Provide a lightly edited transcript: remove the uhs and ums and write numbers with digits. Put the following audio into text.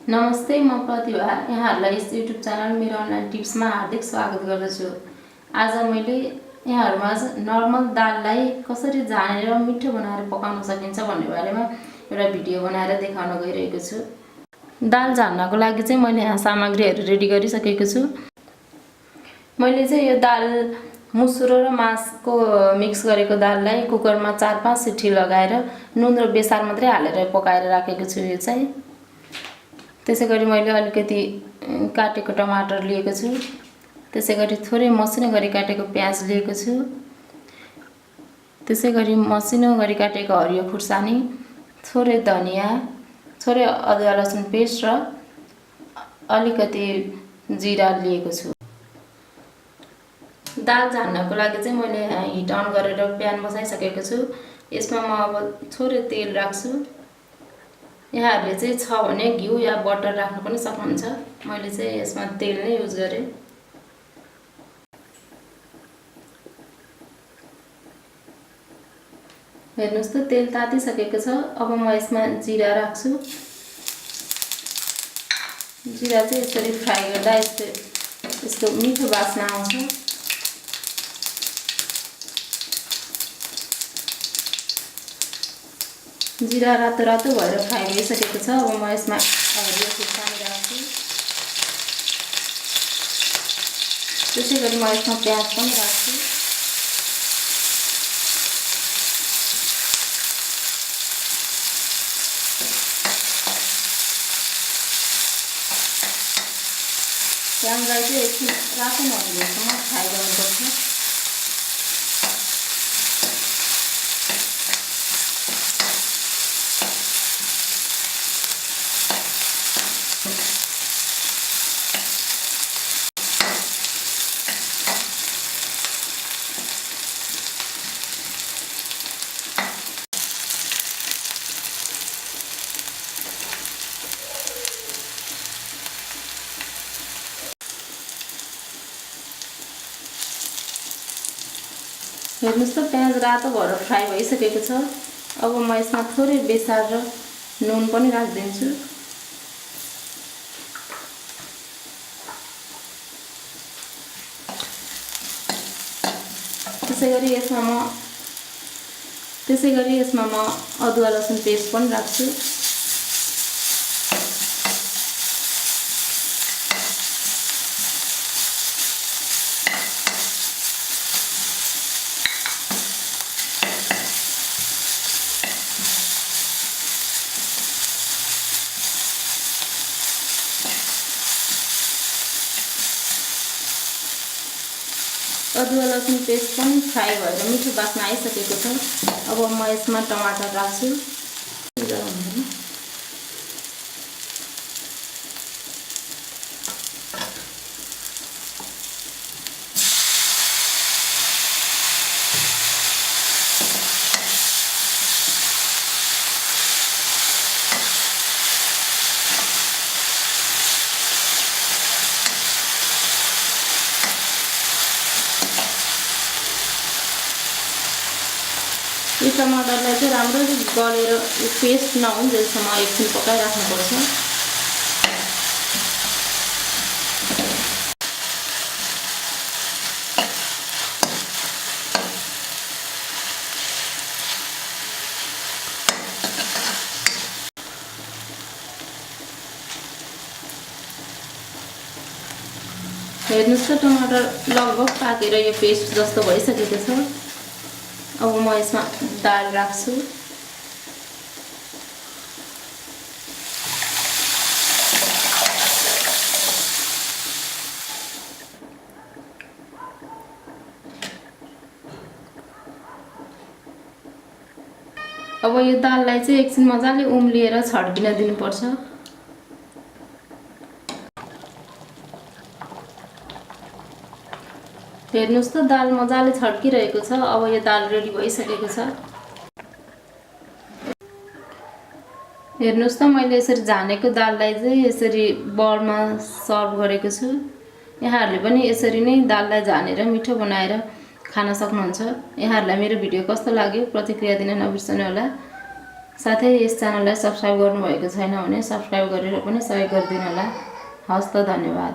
नमस्ते, म प्रतिभा यहाँहरूलाई यस युट्युब च्यानल मेरो अनलाइन टिप्समा हार्दिक स्वागत गर्दछु। आज मैले यहाँहरूमाझ नर्मल दाललाई कसरी झानेर मिठो बनाएर पकाउन सकिन्छ भन्ने बारेमा एउटा भिडियो बनाएर देखाउन गइरहेको छु। दाल झान्नको लागि चाहिँ मैले यहाँ सामग्रीहरू रेडी गरिसकेको छु। मैले चाहिँ यो दाल मुसुरो र मासको मिक्स गरेको दाललाई कुकरमा 4-5 सिटी लगाएर नुन र बेसार मात्रै हालेर पकाएर राखेको छु। यो चाहिँ त्यसैगरी मैले अलिकति काटेको टमाटर लिएको छु। त्यसैगरी थोरै मसिनो गरी काटेको प्याज लिएको छु। त्यसैगरी मसिनो गरी काटेको हरियो खुर्सानी, थोरै धनिया, थोरै अदुवा लसुन पेस्ट र अलिकति जिरा लिएको छु। दाल झान्नको लागि चाहिँ मैले हिट अन गरेर प्यान बसाइसकेको छु। यसमा म अब थोरै तेल राख्छु। यहाँहरूले चाहिँ छ भने घिउ या बटर राख्न पनि सक्नुहुन्छ। मैले चाहिँ यसमा तेल नै युज गरे। हेर्नुस् त तेल तातिसकेको छ। अब म यसमा जिरा राख्छु। जिरा चाहिँ यसरी फ्राई गर्दा यसको मिठो वासना आउँछ। जिरा रातो रातो भएर फ्राई भइसकेको छ। अब म यसमा हरियो खुर्सानी राख्छु। त्यसैगरी म यसमा प्याज पनि राख्छु। प्याजलाई चाहिँ एकछिन रातो नहुनेसम्म फ्राई गर्नुपर्छ। हेर्नुस् त प्याज रातो भएर फ्राई भइसकेको छ। अब म यसमा थोरै बेसार र नुन पनि राखिदिन्छु। त्यसैगरी यसमा म अदुवा लसुन पेस्ट पनि राख्छु। अदुवा लसुन पेस्ट पनि फ्राई भएर मिठो वासना आइसकेको छ। अब म यसमा टमाटर राख्छु। यो टमाटरलाई चाहिँ राम्ररी गलेर यो पेस्ट नहुन्जेलसम्म एकछिन पकाइराख्नुपर्छ। हेर्नुस् त टमाटर लगभग पाकेर यो पेस्ट जस्तो भइसकेको छ। अब म यसमा दाल राख्छु। अब यो दाललाई चाहिँ एकछिन मजाले उम्लिएर छड्किन दिनुपर्छ। हेर्नुस् त दाल मजाले छड्किरहेको छ। अब यो दाल रेडी भइसकेको छ। हेर्नुस् त मैले यसरी झानेको दाललाई चाहिँ यसरी बर्डमा सर्भ गरेको छु। यहाँहरूले पनि यसरी नै दाललाई झानेर मिठो बनाएर खान सक्नुहुन्छ। यहाँहरूलाई मेरो भिडियो कस्तो लाग्यो प्रतिक्रिया दिन नबिर्सनु होला। साथै यस च्यानललाई सब्स्क्राइब गर्नुभएको छैन भने सब्स्क्राइब गरेर पनि सहयोग गरिदिनु होला। हवस् त, धन्यवाद।